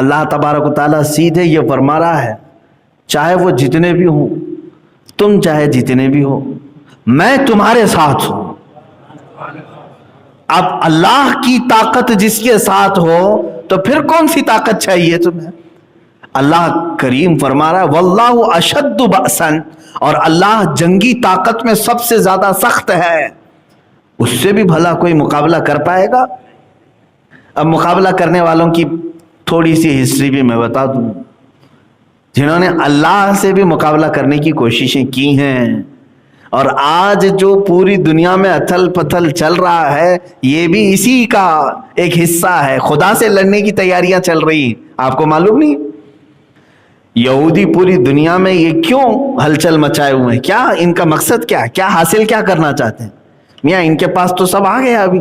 اللہ تبارک و تعالیٰ سیدھے یہ فرما رہا ہے چاہے وہ جتنے بھی ہوں، تم چاہے جتنے بھی ہو، میں تمہارے ساتھ ہوں۔ اب اللہ کی طاقت جس کے ساتھ ہو تو پھر کون سی طاقت چاہیے تمہیں؟ اللہ کریم فرما رہا ہے واللہ اشد بأسا، اور اللہ جنگی طاقت میں سب سے زیادہ سخت ہے، اس سے بھی بھلا کوئی مقابلہ کر پائے گا؟ اب مقابلہ کرنے والوں کی تھوڑی سی ہسٹری بھی میں بتا دوں، جنہوں نے اللہ سے بھی مقابلہ کرنے کی کوششیں کی ہیں، اور آج جو پوری دنیا میں اتھل پتھل چل رہا ہے یہ بھی اسی کا ایک حصہ ہے۔ خدا سے لڑنے کی تیاریاں چل رہی ہیں، آپ کو معلوم نہیں؟ یہودی پوری دنیا میں یہ کیوں ہلچل مچائے ہوئے ہیں؟ کیا ان کا مقصد کیا ہے؟ کیا حاصل کیا کرنا چاہتے ہیں؟ میاں ان کے پاس تو سب آ گیا، ابھی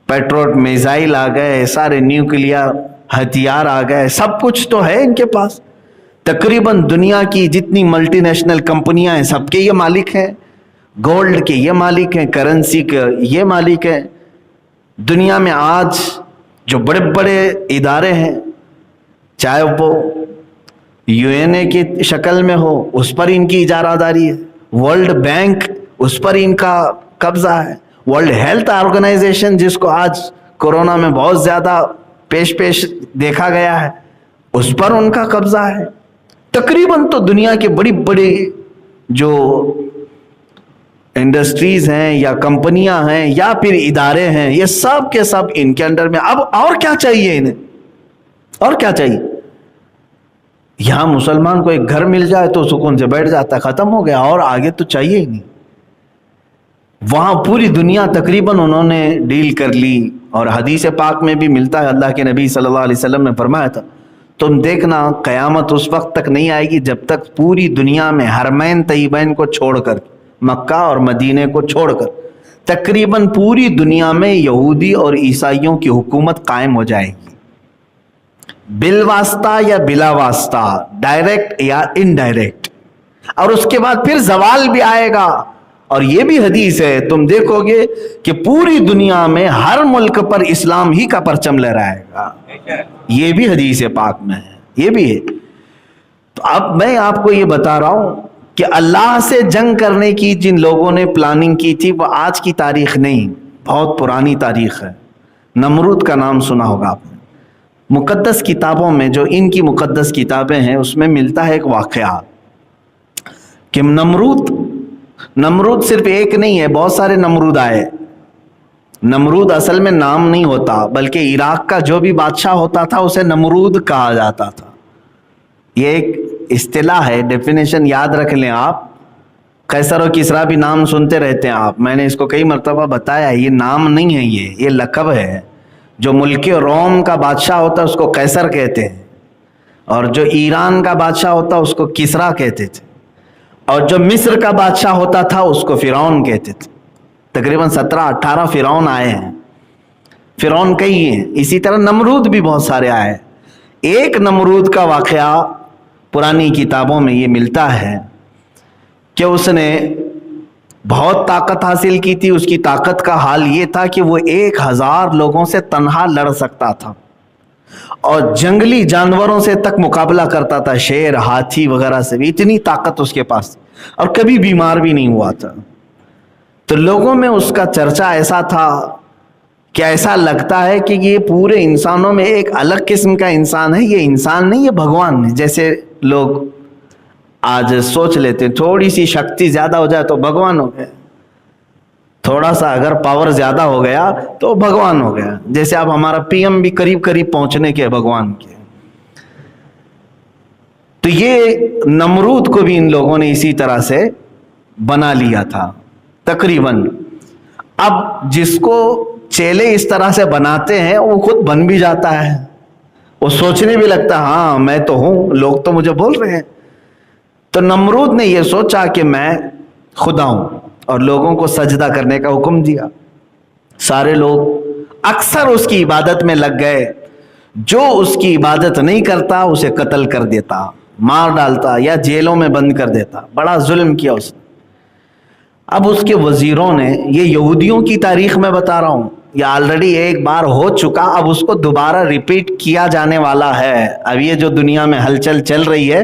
پیٹروٹ میزائل آ گئے، سارے نیوکلیئر ہتھیار آ گئے، سب کچھ تو ہے ان کے پاس۔ تقریباً دنیا کی جتنی ملٹی نیشنل کمپنیاں ہیں سب کے یہ مالک ہیں، گولڈ کے یہ مالک ہیں، کرنسی کے یہ مالک ہیں۔ دنیا میں آج جو بڑے بڑے ادارے ہیں، چاہے وہ UN کی شکل میں ہو، اس پر ان کی اجارہ داری ہے، ورلڈ بینک اس پر ان کا قبضہ ہے، ورلڈ ہیلتھ آرگنائزیشن جس کو آج کورونا میں بہت زیادہ پیش دیکھا گیا ہے، اس پر ان کا قبضہ ہے۔ تقریباً تو دنیا کے بڑی بڑی جو انڈسٹریز ہیں یا کمپنیاں ہیں یا پھر ادارے ہیں، یہ سب کے سب ان کے انڈر میں۔ اب اور کیا چاہیے انہیں؟ اور کیا چاہیے؟ یہاں مسلمان کو ایک گھر مل جائے تو سکون سے بیٹھ جاتا ہے، ختم ہو گیا، اور آگے تو چاہیے ہی نہیں۔ وہاں پوری دنیا تقریباً انہوں نے ڈیل کر لی، اور حدیث پاک میں بھی ملتا ہے، اللہ کے نبی صلی اللہ علیہ وسلم نے فرمایا تھا تم دیکھنا قیامت اس وقت تک نہیں آئے گی جب تک پوری دنیا میں حرمین طیبین کو چھوڑ کر، مکہ اور مدینے کو چھوڑ کر، تقریباً پوری دنیا میں یہودی اور عیسائیوں کی حکومت قائم ہو جائے گی، بالواسطہ یا بلا واسطہ، ڈائریکٹ یا انڈائریکٹ، اور اس کے بعد پھر زوال بھی آئے گا۔ اور یہ بھی حدیث ہے، تم دیکھو گے کہ پوری دنیا میں ہر ملک پر اسلام ہی کا پرچم لہرائے گا، یہ بھی حدیث پاک میں ہے، یہ بھی ہے۔ تو اب میں آپ کو یہ بتا رہا ہوں کہ اللہ سے جنگ کرنے کی جن لوگوں نے پلاننگ کی تھی وہ آج کی تاریخ نہیں، بہت پرانی تاریخ ہے۔ نمرود کا نام سنا ہوگا آپ نے، مقدس کتابوں میں جو ان کی مقدس کتابیں ہیں اس میں ملتا ہے ایک واقعہ کہ نمرود صرف ایک نہیں ہے، بہت سارے نمرود آئے۔ نمرود اصل میں نام نہیں ہوتا، بلکہ عراق کا جو بھی بادشاہ ہوتا تھا اسے نمرود کہا جاتا تھا۔ یہ ایک اصطلاح ہے، ڈیفینیشن یاد رکھ لیں آپ۔ قیصر و کسریٰ بھی نام سنتے رہتے ہیں آپ، میں نے اس کو کئی مرتبہ بتایا ہے، یہ نام نہیں ہے، یہ لقب ہے۔ جو ملک روم کا بادشاہ ہوتا ہے اس کو قیصر کہتے ہیں، اور جو ایران کا بادشاہ ہوتا اس کو کسریٰ کہتے تھے، اور جو مصر کا بادشاہ ہوتا تھا اس کو فرعون کہتے تھے۔ تقریباً 17-18 فرعون آئے ہیں، فرعون کئی ہیں، اسی طرح نمرود بھی بہت سارے آئے۔ ایک نمرود کا واقعہ پرانی کتابوں میں یہ ملتا ہے کہ اس نے بہت طاقت حاصل کی تھی، اس کی طاقت کا حال یہ تھا کہ وہ 1000 لوگوں سے تنہا لڑ سکتا تھا، اور جنگلی جانوروں سے تک مقابلہ کرتا تھا، شیر، ہاتھی وغیرہ سے بھی، اتنی طاقت اس کے پاس، اور کبھی بیمار بھی نہیں ہوا تھا۔ تو لوگوں میں اس کا چرچا ایسا تھا کہ ایسا لگتا ہے کہ یہ پورے انسانوں میں ایک الگ قسم کا انسان ہے، یہ انسان نہیں، یہ بھگوان ہے۔ جیسے لوگ آج سوچ لیتے ہیں تھوڑی سی شکتی زیادہ ہو جائے تو بھگوان ہو گیا، تھوڑا سا اگر پاور زیادہ ہو گیا تو بھگوان ہو گیا، جیسے اب ہمارا PM بھی قریب پہنچنے کے بھگوان کے۔ تو یہ نمرود کو بھی ان لوگوں نے اسی طرح سے بنا لیا تھا تقریباً۔ اب جس کو چیلے اس طرح سے بناتے ہیں وہ خود بن بھی جاتا ہے، وہ سوچنے بھی لگتا ہے ہاں میں تو ہوں، لوگ تو مجھے بول رہے ہیں۔ تو نمرود نے یہ سوچا کہ میں خدا ہوں، اور لوگوں کو سجدہ کرنے کا حکم دیا۔ سارے لوگ اکثر اس کی عبادت میں لگ گئے، جو اس کی عبادت نہیں کرتا اسے قتل کر دیتا، مار ڈالتا یا جیلوں میں بند کر دیتا، بڑا ظلم کیا اس نے۔ اب اس کے وزیروں نے، یہ یہودیوں کی تاریخ میں بتا رہا ہوں، یہ آلریڈی ایک بار ہو چکا، اب اس کو دوبارہ ریپیٹ کیا جانے والا ہے. اب یہ جو دنیا میں ہلچل چل رہی ہے،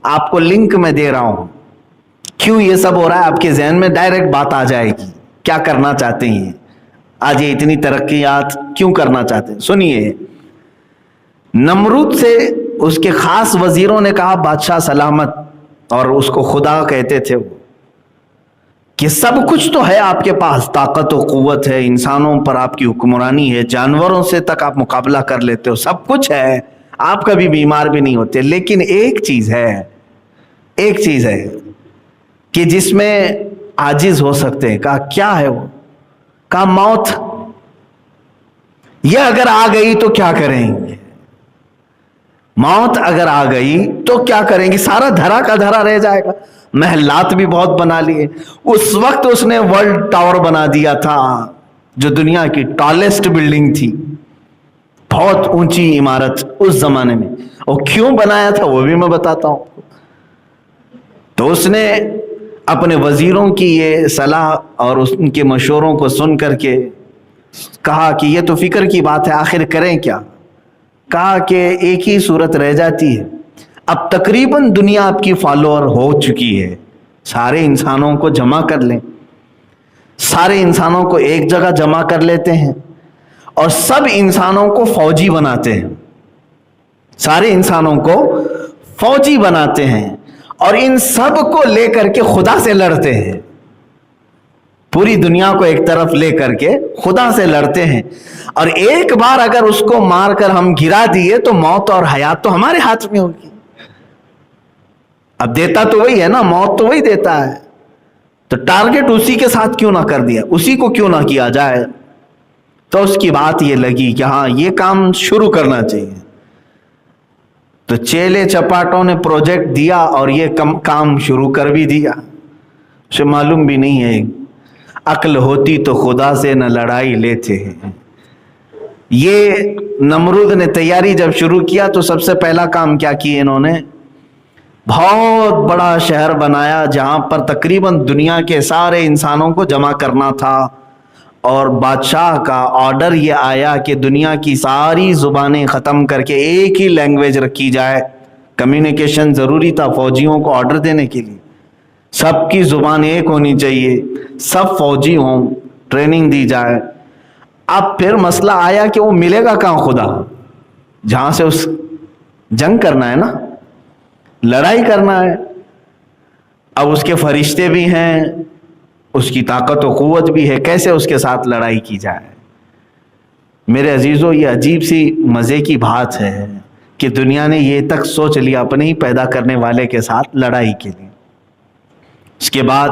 آپ کو لنک میں دے رہا ہوں. کیوں یہ سب ہو رہا ہے؟ آپ کے ذہن میں ڈائریکٹ بات آ جائے گی کیا کرنا چاہتے ہیں آج یہ اتنی ترقیات کیوں کرنا چاہتے ہیں. سنیے، نمرود سے اس کے خاص وزیروں نے کہا بادشاہ سلامت، اور اس کو خدا کہتے تھے وہ، کہ سب کچھ تو ہے آپ کے پاس، طاقت و قوت ہے، انسانوں پر آپ کی حکمرانی ہے، جانوروں سے تک آپ مقابلہ کر لیتے ہو، سب کچھ ہے، آپ کبھی بیمار بھی نہیں ہوتے، لیکن ایک چیز ہے کہ جس میں عاجز ہو سکتے ہیں. کہا کیا ہے وہ؟ کہا موت. یہ اگر آ گئی تو کیا کریں گے؟ موت اگر آ گئی تو کیا کریں گے؟ سارا دھرا کا دھرا رہ جائے گا. محلات بھی بہت بنا لیے. اس وقت اس نے ورلڈ ٹاور بنا دیا تھا جو دنیا کی ٹالسٹ بلڈنگ تھی، بہت اونچی عمارت اس زمانے میں. اور کیوں بنایا تھا وہ بھی میں بتاتا ہوں. تو اس نے اپنے وزیروں کی یہ صلاح اور ان کے مشوروں کو سن کر کے کہا کہ یہ تو فکر کی بات ہے، آخر کریں کیا؟ کہا کہ ایک ہی صورت رہ جاتی ہے. اب تقریباً دنیا آپ کی فالوور ہو چکی ہے، سارے انسانوں کو جمع کر لیں، سارے انسانوں کو ایک جگہ جمع کر لیتے ہیں اور سب انسانوں کو فوجی بناتے ہیں، سارے انسانوں کو فوجی بناتے ہیں اور ان سب کو لے کر کے خدا سے لڑتے ہیں. پوری دنیا کو ایک طرف لے کر کے خدا سے لڑتے ہیں، اور ایک بار اگر اس کو مار کر ہم گرا دیے تو موت اور حیات تو ہمارے ہاتھ میں ہوگی. اب دیتا تو وہی ہے نا، موت تو وہی دیتا ہے، تو ٹارگٹ اسی کے ساتھ کیوں نہ کر دیا، اسی کو کیوں نہ کیا جائے. تو اس کی بات یہ لگی کہ ہاں یہ کام شروع کرنا چاہیے. تو چیلے چپاٹوں نے پروجیکٹ دیا اور یہ کام شروع کر بھی دیا. اسے معلوم بھی نہیں ہے، عقل ہوتی تو خدا سے نہ لڑائی لیتے ہیں. یہ نمرود نے تیاری جب شروع کیا تو سب سے پہلا کام کیا کیا انہوں نے؟ بہت بڑا شہر بنایا جہاں پر تقریباً دنیا کے سارے انسانوں کو جمع کرنا تھا، اور بادشاہ کا آرڈر یہ آیا کہ دنیا کی ساری زبانیں ختم کر کے ایک ہی لینگویج رکھی جائے. کمیونیکیشن ضروری تھا فوجیوں کو آرڈر دینے کے لیے، سب کی زبان ایک ہونی چاہیے، سب فوجی ہوں، ٹریننگ دی جائے. اب پھر مسئلہ آیا کہ وہ ملے گا کہاں خدا، جہاں سے اس جنگ کرنا ہے نا، لڑائی کرنا ہے. اب اس کے فرشتے بھی ہیں، اس کی طاقت و قوت بھی ہے، کیسے اس کے ساتھ لڑائی کی جائے؟ میرے عزیزو، یہ عجیب سی مزے کی بات ہے کہ دنیا نے یہ تک سوچ لیا اپنے ہی پیدا کرنے والے کے ساتھ لڑائی کے لیے. اس کے بعد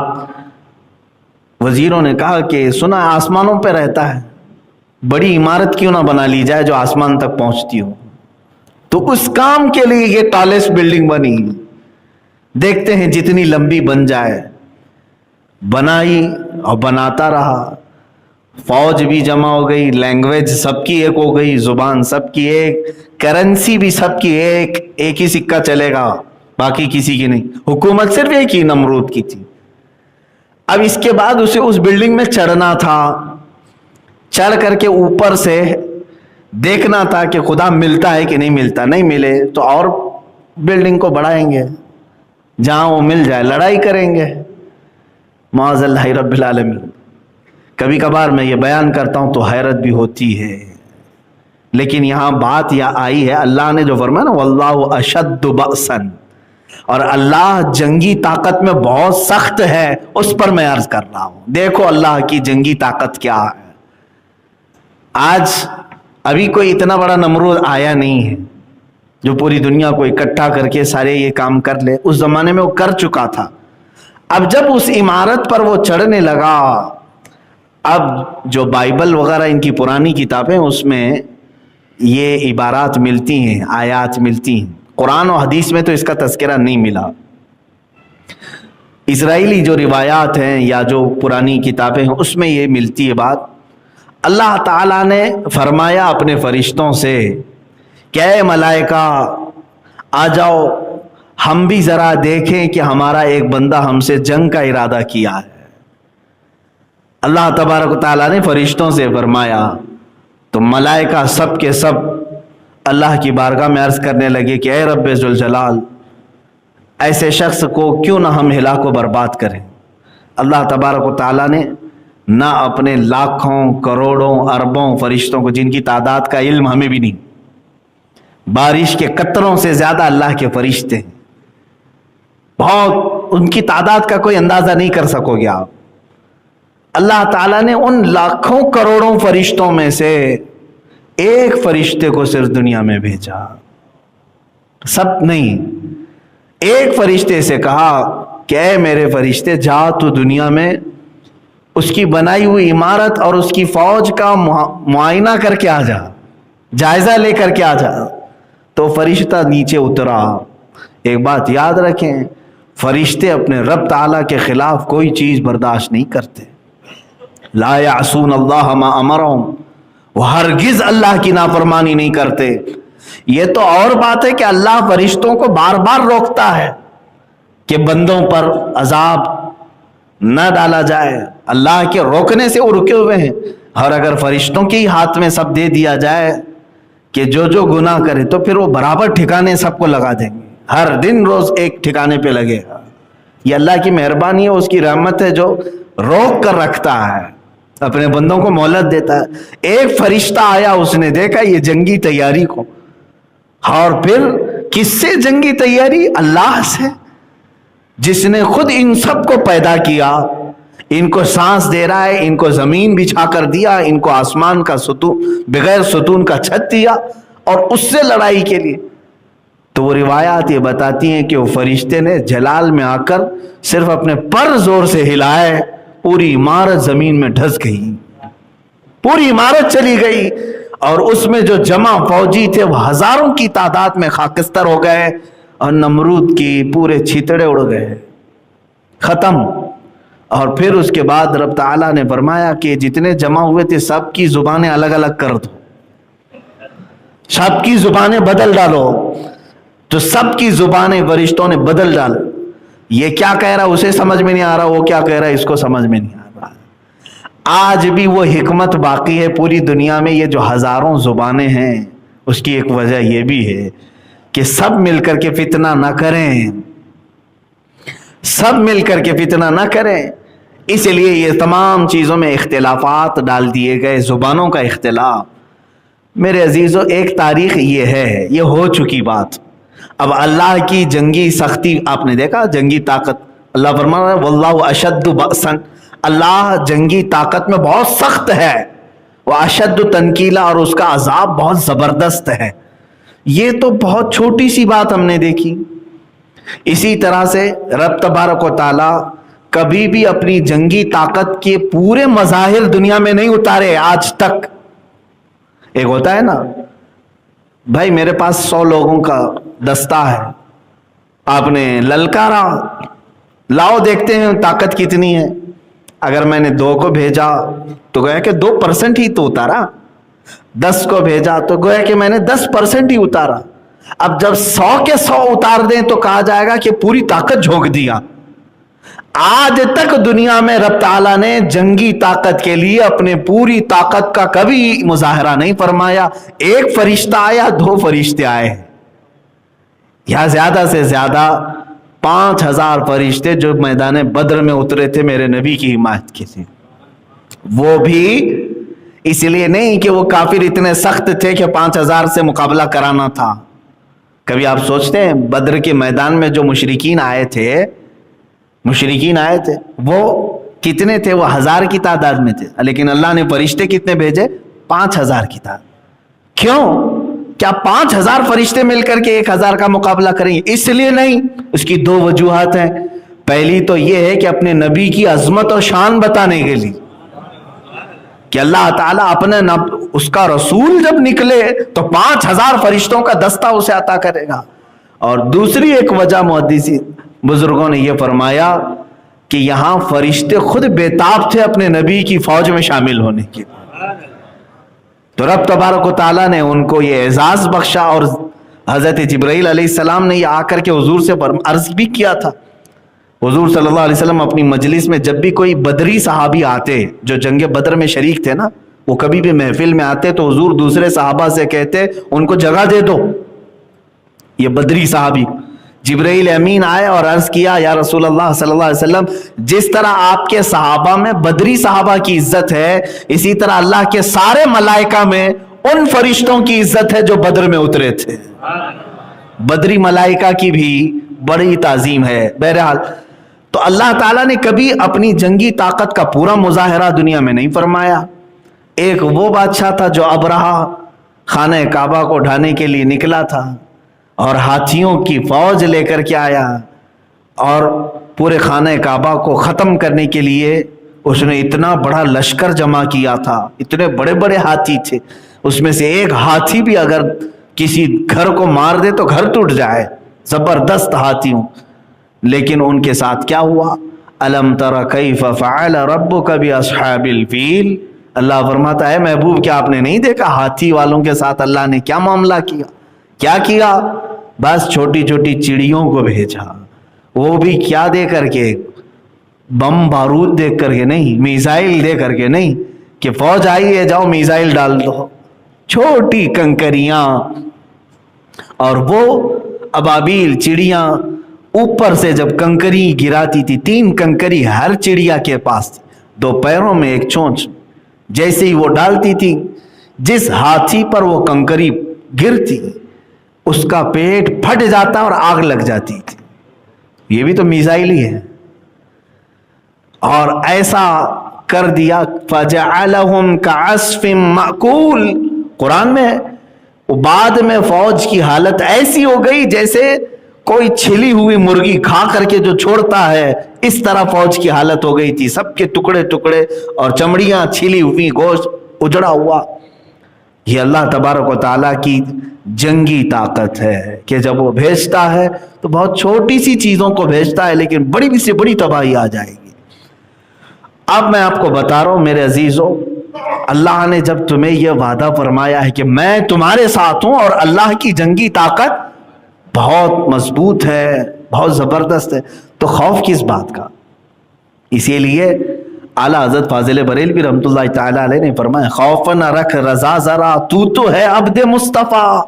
وزیروں نے کہا کہ سنا آسمانوں پہ رہتا ہے، بڑی عمارت کیوں نہ بنا لی جائے جو آسمان تک پہنچتی ہو. تو اس کام کے لیے یہ ٹالسٹ بلڈنگ بنی. دیکھتے ہیں جتنی لمبی بن جائے. بنائی اور بناتا رہا، فوج بھی جمع ہو گئی، لینگویج سب کی ایک ہو گئی، زبان سب کی ایک، کرنسی بھی سب کی ایک ہی سکہ چلے گا، باقی کسی کی نہیں. حکومت صرف ایک ہی نمرود کی تھی. اب اس کے بعد اسے اس بلڈنگ میں چڑھنا تھا، چڑھ کر کے اوپر سے دیکھنا تھا کہ خدا ملتا ہے کہ نہیں ملتا. نہیں ملے تو اور بلڈنگ کو بڑھائیں گے، جہاں وہ مل جائے لڑائی کریں گے. معاذ اللہ رب العالمین. کبھی کبھار میں یہ بیان کرتا ہوں تو حیرت بھی ہوتی ہے، لیکن یہاں بات یہ آئی ہے، اللہ نے جو فرمایا نا واللہ اشد بأسا، اور اللہ جنگی طاقت میں بہت سخت ہے، اس پر میں عرض کر رہا ہوں. دیکھو اللہ کی جنگی طاقت کیا ہے. آج ابھی کوئی اتنا بڑا نمرود آیا نہیں ہے جو پوری دنیا کو اکٹھا کر کے سارے یہ کام کر لے. اس زمانے میں وہ کر چکا تھا. اب جب اس عمارت پر وہ چڑھنے لگا، اب جو بائبل وغیرہ ان کی پرانی کتابیں اس میں یہ عبارات ملتی ہیں، آیات ملتی ہیں. قرآن و حدیث میں تو اس کا تذکرہ نہیں ملا. اسرائیلی جو روایات ہیں یا جو پرانی کتابیں ہیں اس میں یہ ملتی ہے بات. اللہ تعالیٰ نے فرمایا اپنے فرشتوں سے کہ اے ملائکہ آ جاؤ، ہم بھی ذرا دیکھیں کہ ہمارا ایک بندہ ہم سے جنگ کا ارادہ کیا ہے. اللہ تبارک و تعالیٰ نے فرشتوں سے فرمایا تو ملائکہ سب کے سب اللہ کی بارگاہ میں عرض کرنے لگے کہ اے رب ذوالجلال، ایسے شخص کو کیوں نہ ہم ہلاک و برباد کریں۔ اللہ تبارک و تعالیٰ نے نہ اپنے لاکھوں کروڑوں اربوں فرشتوں کو، جن کی تعداد کا علم ہمیں بھی نہیں، بارش کے قطروں سے زیادہ اللہ کے فرشتے ہیں، بہت، ان کی تعداد کا کوئی اندازہ نہیں کر سکو گے آپ۔ اللہ تعالیٰ نے ان لاکھوں کروڑوں فرشتوں میں سے ایک فرشتے کو صرف دنیا میں بھیجا، سب نہیں، ایک فرشتے سے کہا کہ اے میرے فرشتے، جا تو دنیا میں اس کی بنائی ہوئی عمارت اور اس کی فوج کا معائنہ کر کے آ جا، جائزہ لے کر کے آ جا۔ تو فرشتہ نیچے اترا۔ ایک بات یاد رکھیں، فرشتے اپنے رب تعالیٰ کے خلاف کوئی چیز برداشت نہیں کرتے۔ لا یعصون اللہ ما امرہم، وہ ہرگز اللہ کی نافرمانی نہیں کرتے۔ یہ تو اور بات ہے کہ اللہ فرشتوں کو بار بار روکتا ہے کہ بندوں پر عذاب نہ ڈالا جائے، اللہ کے روکنے سے وہ رکے ہوئے ہیں۔ اور اگر فرشتوں کے ہی ہاتھ میں سب دے دیا جائے کہ جو جو گناہ کرے، تو پھر وہ برابر ٹھکانے سب کو لگا دیں گے، ہر دن روز ایک ٹھکانے پہ لگے گا۔ یہ اللہ کی مہربانی ہے، اس کی رحمت ہے جو روک کر رکھتا ہے، اپنے بندوں کو مہلت دیتا ہے۔ ایک فرشتہ آیا، اس نے دیکھا یہ جنگی تیاری کو، اور پھر کس سے جنگی تیاری؟ اللہ سے، جس نے خود ان سب کو پیدا کیا، ان کو سانس دے رہا ہے، ان کو زمین بچھا کر دیا، ان کو آسمان کا ستون، بغیر ستون کا چھت دیا، اور اس سے لڑائی کے لیے۔ تو وہ روایات یہ بتاتی ہیں کہ وہ فرشتے نے جلال میں آ کر صرف اپنے پر زور سے ہلائے، پوری عمارت زمین میں دھس گئی، پوری عمارت چلی گئی، اور اس میں جو جمع فوجی تھے وہ ہزاروں کی تعداد میں خاکستر ہو گئے، اور نمرود کی پورے چھیتڑے اڑ گئے، ختم۔ اور پھر اس کے بعد رب تعالیٰ نے فرمایا کہ جتنے جمع ہوئے تھے سب کی زبانیں الگ الگ کر دو، سب کی زبانیں بدل ڈالو۔ تو سب کی زبانیں فرشتوں نے بدل ڈال۔ یہ کیا کہہ رہا اسے سمجھ میں نہیں آ رہا، وہ کیا کہہ رہا ہے اس کو سمجھ میں نہیں آ رہا۔ آج بھی وہ حکمت باقی ہے پوری دنیا میں، یہ جو ہزاروں زبانیں ہیں، اس کی ایک وجہ یہ بھی ہے کہ سب مل کر کے فتنہ نہ کریں، سب مل کر کے فتنہ نہ کریں۔ اس لیے یہ تمام چیزوں میں اختلافات ڈال دیے گئے، زبانوں کا اختلاف۔ میرے عزیزو، ایک تاریخ یہ ہے، یہ ہو چکی بات۔ اب اللہ کی جنگی سختی آپ نے دیکھا، جنگی طاقت، اللہ فرما رہا ہے واللہ اشد بأسا، اللہ جنگی طاقت میں بہت سخت ہے، وہ اشد تنکیلا، اور اس کا عذاب بہت زبردست ہے۔ یہ تو بہت چھوٹی سی بات ہم نے دیکھی۔ اسی طرح سے رب تبارک و تعالی کبھی بھی اپنی جنگی طاقت کے پورے مظاہر دنیا میں نہیں اتارے آج تک۔ ایک ہوتا ہے نا، بھائی میرے پاس 100 لوگوں کا دستہ ہے، آپ نے للکارا، لاؤ دیکھتے ہیں طاقت کتنی ہے۔ اگر میں نے 2 کو بھیجا تو گویا کہ 2% ہی تو اتارا، 10 کو بھیجا تو گویا کہ میں نے 10% ہی اتارا۔ اب جب 100 کے 100 اتار دیں تو کہا جائے گا کہ پوری طاقت جھونک دیا۔ آج تک دنیا میں رب تعالیٰ نے جنگی طاقت کے لیے اپنے پوری طاقت کا کبھی مظاہرہ نہیں فرمایا۔ ایک فرشتہ آیا، 2 فرشتے آئے، یا زیادہ سے زیادہ 5000 فرشتے جو میدان بدر میں اترے تھے میرے نبی کی حمایت کے لیے۔ وہ بھی اس لیے نہیں کہ وہ کافر اتنے سخت تھے کہ 5000 سے مقابلہ کرانا تھا۔ کبھی آپ سوچتے ہیں بدر کے میدان میں جو مشرکین آئے تھے، وہ کتنے تھے؟ وہ 1000 کی تعداد میں تھے، لیکن اللہ نے فرشتے کتنے بھیجے؟ 5000 کی تعداد۔ کیوں؟ کیا 5000 فرشتے مل کر کے 1000 کا مقابلہ کریں گے؟ اس لیے نہیں۔ اس کی 2 وجوہات ہیں۔ پہلی تو یہ ہے کہ اپنے نبی کی عظمت اور شان بتانے کے لیے کہ اللہ تعالیٰ اپنے اس کا رسول جب نکلے تو 5000 فرشتوں کا دستہ اسے عطا کرے گا۔ اور دوسری ایک وجہ محدثین بزرگوں نے یہ فرمایا کہ یہاں فرشتے خود بےتاب تھے اپنے نبی کی فوج میں شامل ہونے کے، تو رب تبارک و تعالیٰ نے ان کو یہ اعزاز بخشا۔ اور حضرت جبرائیل علیہ السلام نے یہ آ کر کے حضور سے عرض بھی کیا تھا۔ حضور صلی اللہ علیہ وسلم اپنی مجلس میں جب بھی کوئی بدری صحابی آتے جو جنگ بدر میں شریک تھے نا، وہ کبھی بھی محفل میں آتے تو حضور دوسرے صحابہ سے کہتے ان کو جگہ دے دو. یہ بدری صحابی جبرائیل امین آئے اور عرض کیا یا رسول اللہ صلی اللہ علیہ وسلم جس طرح آپ کے صحابہ میں بدری صحابہ کی عزت ہے اسی طرح اللہ کے سارے ملائکہ میں ان فرشتوں کی عزت ہے جو بدر میں اترے تھے. بدری ملائکہ کی بھی بڑی تعظیم ہے. بہرحال تو اللہ تعالیٰ نے کبھی اپنی جنگی طاقت کا پورا مظاہرہ دنیا میں نہیں فرمایا. ایک وہ بادشاہ تھا جو ابرہہ خانہ کعبہ کو ڈھانے کے لیے نکلا تھا اور ہاتھیوں کی فوج لے کر کے آیا اور پورے خانہ کعبہ کو ختم کرنے کے لیے اس نے اتنا بڑا لشکر جمع کیا تھا. اتنے بڑے بڑے ہاتھی تھے, اس میں سے ایک ہاتھی بھی اگر کسی گھر کو مار دے تو گھر ٹوٹ جائے. زبردست ہاتھیوں. لیکن ان کے ساتھ کیا ہوا؟ الم تر کیف فعل ربک باصحاب الفیل. اللہ فرماتا ہے محبوب کیا آپ نے نہیں دیکھا ہاتھی والوں کے ساتھ اللہ نے کیا معاملہ کیا؟ کیا کیا؟ بس چھوٹی چھوٹی چڑیوں کو بھیجا, وہ بھی کیا دے کر کے؟ بم بارود دے کر کے نہیں, میزائل دے کر کے نہیں کہ فوج آئی ہے جاؤ میزائل ڈال دو. چھوٹی کنکریاں اور وہ ابابیل چڑیاں اوپر سے جب کنکری گراتی تھی, 3 کنکری ہر چڑیا کے پاس تھی, 2 پیروں میں ایک چونچ, جیسے ہی وہ ڈالتی تھی جس ہاتھی پر وہ کنکری گرتی اس کا پیٹ پھٹ جاتا اور آگ لگ جاتی تھی. یہ بھی تو میزائل ہی ہے. اور ایسا کر دیا فَجَعَلَهُمْ كَعَصْفٍ مَأْكُولٍ. قرآن میں بعد میں فوج کی حالت ایسی ہو گئی جیسے کوئی چھلی ہوئی مرغی کھا کر کے جو چھوڑتا ہے, اس طرح فوج کی حالت ہو گئی تھی. سب کے ٹکڑے ٹکڑے اور چمڑیاں چھلی ہوئی, گوشت اجڑا ہوا. یہ اللہ تبارک و تعالیٰ کی جنگی طاقت ہے کہ جب وہ بھیجتا ہے تو بہت چھوٹی سی چیزوں کو بھیجتا ہے لیکن بڑی سے بڑی تباہی آ جائے گی. اب میں آپ کو بتا رہا ہوں میرے عزیزوں, اللہ نے جب تمہیں یہ وعدہ فرمایا ہے کہ میں تمہارے ساتھ ہوں اور اللہ کی جنگی طاقت بہت مضبوط ہے, بہت زبردست ہے, تو خوف کس بات کا؟ اسی لیے اعلیٰ حضرت فاضل بریلوی رحمۃ اللہ تعالی علیہ نے فرمایا خوف نہ رکھ رضا ذرا, تو ہے عبد مصطفیٰ,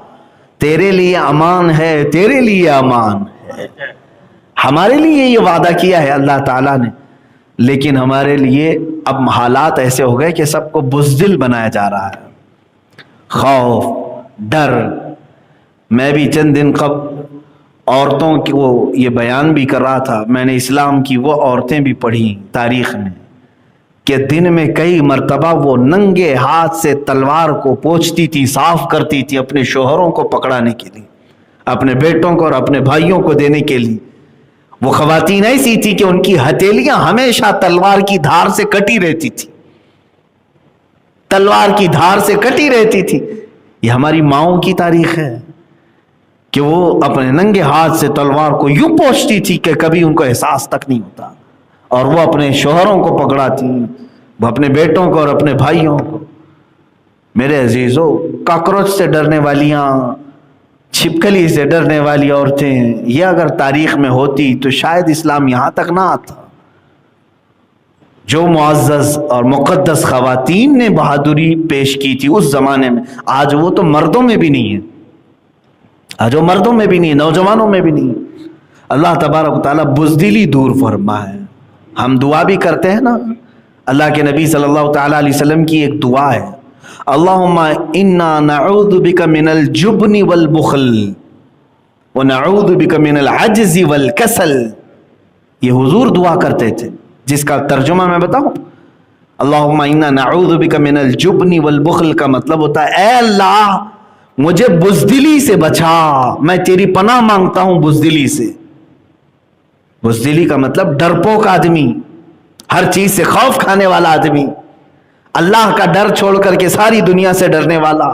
تیرے لیے امان ہے, تیرے لیے امان ہے. ہمارے لیے یہ وعدہ کیا ہے اللہ تعالیٰ نے, لیکن ہمارے لیے اب حالات ایسے ہو گئے کہ سب کو بزدل بنایا جا رہا ہے. خوف, ڈر. میں بھی چند دن قبل عورتوں کی وہ یہ بیان بھی کر رہا تھا, میں نے اسلام کی وہ عورتیں بھی پڑھی تاریخ میں کہ دن میں کئی مرتبہ وہ ننگے ہاتھ سے تلوار کو پوچھتی تھی, صاف کرتی تھی اپنے شوہروں کو پکڑانے کے لیے, اپنے بیٹوں کو اور اپنے بھائیوں کو دینے کے لیے. وہ خواتین ایسی تھی کہ ان کی ہتھیلیاں ہمیشہ تلوار کی دھار سے کٹی رہتی تھی, تلوار کی دھار سے کٹی رہتی تھی. یہ ہماری ماؤں کی تاریخ ہے کہ وہ اپنے ننگے ہاتھ سے تلوار کو یوں پوچھتی تھی کہ کبھی ان کو احساس تک نہیں ہوتا, اور وہ اپنے شوہروں کو پکڑاتی, وہ اپنے بیٹوں کو اور اپنے بھائیوں کو. میرے عزیزوں, کاکروچ سے ڈرنے والیاں, چھپکلی سے ڈرنے والی عورتیں, یہ اگر تاریخ میں ہوتی تو شاید اسلام یہاں تک نہ آتا. جو معزز اور مقدس خواتین نے بہادری پیش کی تھی اس زمانے میں, آج وہ تو مردوں میں بھی نہیں ہے, آج وہ مردوں میں بھی نہیں, نوجوانوں میں بھی نہیں. اللہ تبارک و تعالیٰ بزدلی دور فرمائے. ہم دعا بھی کرتے ہیں نا, اللہ کے نبی صلی اللہ تعالیٰ علیہ وسلم کی ایک دعا ہے, اللہم انا نعوذ بک من الجبن والبخل ونعوذ بک من العجز والکسل. یہ حضور دعا کرتے تھے, جس کا ترجمہ میں بتاؤں, اللہم انا نعوذ بک من الجبن والبخل کا مطلب ہوتا ہے اے اللہ مجھے بزدلی سے بچا, میں تیری پناہ مانگتا ہوں بزدلی سے. بزدلی کا مطلب ڈرپوک آدمی, ہر چیز سے خوف کھانے والا آدمی, اللہ کا ڈر چھوڑ کر کے ساری دنیا سے ڈرنے والا.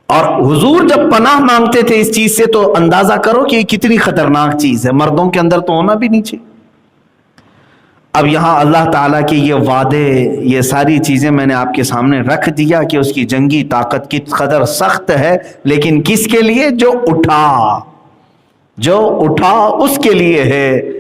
اور حضور جب پناہ مانگتے تھے اس چیز سے تو اندازہ کرو کہ یہ کتنی خطرناک چیز ہے, مردوں کے اندر تو ہونا بھی نہیں چاہیے. اب یہاں اللہ تعالیٰ کے یہ وعدے, یہ ساری چیزیں میں نے آپ کے سامنے رکھ دیا کہ اس کی جنگی طاقت کس قدر سخت ہے, لیکن کس کے لیے؟ جو اٹھا اس کے لیے ہے.